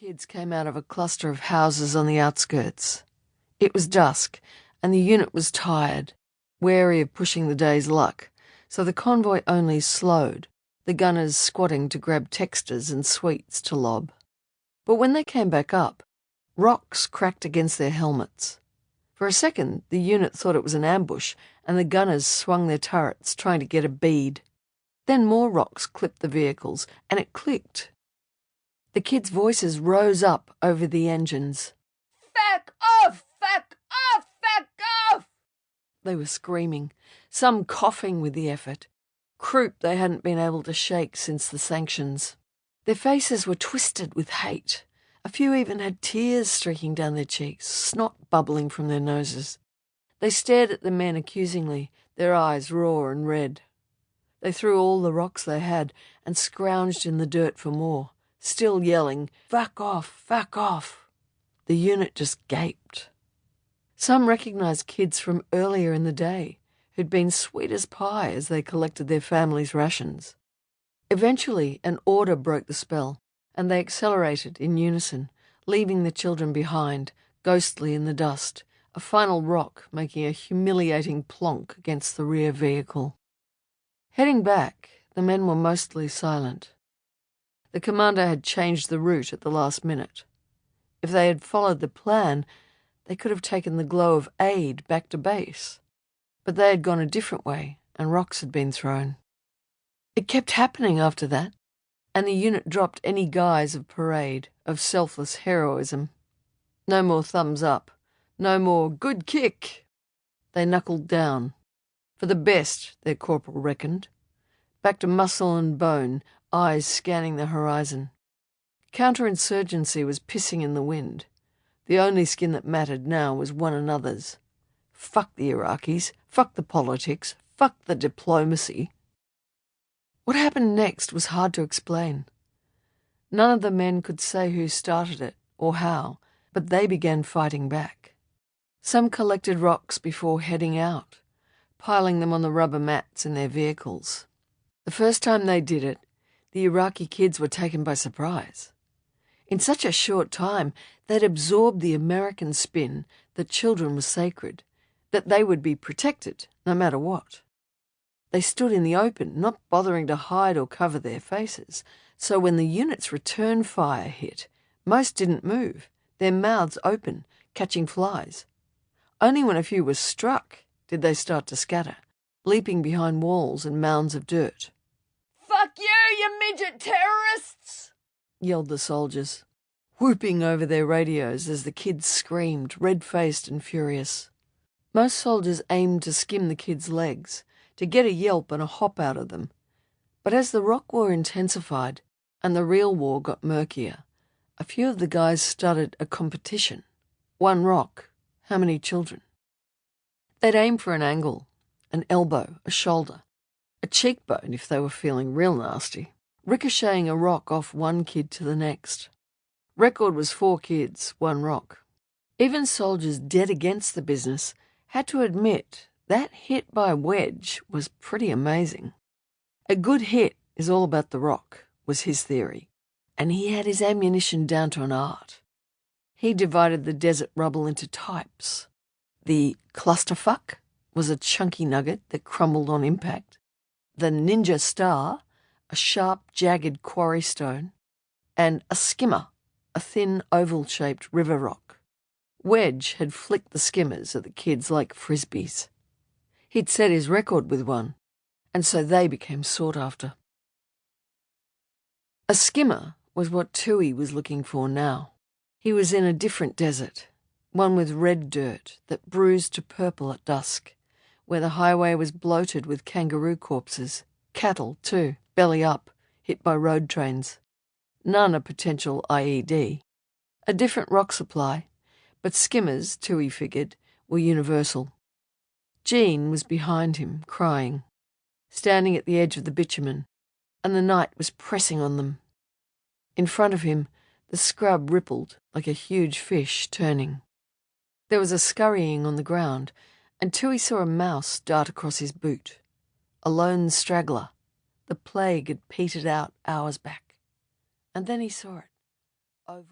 kids came out of a cluster of houses on the outskirts. It was dusk, and the unit was tired, wary of pushing the day's luck, so the convoy only slowed, the gunners squatting to grab texters and sweets to lob. But when they came back up, rocks cracked against their helmets. For a second, the unit thought it was an ambush, and the gunners swung their turrets, trying to get a bead. Then more rocks clipped the vehicles, and it clicked. The kids' voices rose up over the engines. "Fuck off! Fuck off! Fuck off!" They were screaming, some coughing with the effort. Croup they hadn't been able to shake since the sanctions. Their faces were twisted with hate. A few even had tears streaking down their cheeks, snot bubbling from their noses. They stared at the men accusingly, their eyes raw and red. They threw all the rocks they had and scrounged in the dirt for more, still yelling, "Fuck off, fuck off." The unit just gaped. Some recognised kids from earlier in the day, who'd been sweet as pie as they collected their families' rations. Eventually, an order broke the spell, and they accelerated in unison, leaving the children behind, ghostly in the dust, a final rock making a humiliating plonk against the rear vehicle. Heading back, the men were mostly silent. The commander had changed the route at the last minute. If they had followed the plan, they could have taken the glow of aid back to base. But they had gone a different way, and rocks had been thrown. It kept happening after that, and the unit dropped any guise of parade, of selfless heroism. No more thumbs up, no more "good kick." They knuckled down. For the best, their corporal reckoned. Back to muscle and bone, eyes scanning the horizon. Counterinsurgency was pissing in the wind. The only skin that mattered now was one another's. Fuck the Iraqis, fuck the politics, fuck the diplomacy. What happened next was hard to explain. None of the men could say who started it or how, but they began fighting back. Some collected rocks before heading out, piling them on the rubber mats in their vehicles. The first time they did it, the Iraqi kids were taken by surprise. In such a short time, they'd absorbed the American spin that children were sacred, that they would be protected no matter what. They stood in the open, not bothering to hide or cover their faces, so when the unit's return fire hit, most didn't move, their mouths open, catching flies. Only when a few were struck did they start to scatter, leaping behind walls and mounds of dirt. "Fuck you midget terrorists!" yelled the soldiers, whooping over their radios as the kids screamed, red-faced and furious. Most soldiers aimed to skim the kids' legs, to get a yelp and a hop out of them. But as the rock war intensified and the real war got murkier, a few of the guys started a competition. One rock, how many children? They'd aim for an angle, an elbow, a shoulder, a cheekbone if they were feeling real nasty, ricocheting a rock off one kid to the next. Record was 4 kids, 1 rock. Even soldiers dead against the business had to admit that hit by wedge was pretty amazing. A good hit is all about the rock, was his theory, and he had his ammunition down to an art. He divided the desert rubble into types. The clusterfuck was a chunky nugget that crumbled on impact. The ninja star, a sharp, jagged quarry stone. And a skimmer, a thin, oval-shaped river rock. Wedge had flicked the skimmers at the kids like frisbees. He'd set his record with one, and so they became sought after. A skimmer was what Toohey was looking for now. He was in a different desert, one with red dirt that bruised to purple at dusk, where the highway was bloated with kangaroo corpses, cattle too, belly up, hit by road trains. None a potential IED. A different rock supply, but skimmers, Toohey figured, were universal. Jean was behind him, crying, standing at the edge of the bitumen, and the night was pressing on them. In front of him, the scrub rippled like a huge fish turning. There was a scurrying on the ground, and Toohey saw a mouse dart across his boot. A lone straggler. The plague had petered out hours back. And then he saw it. Oval.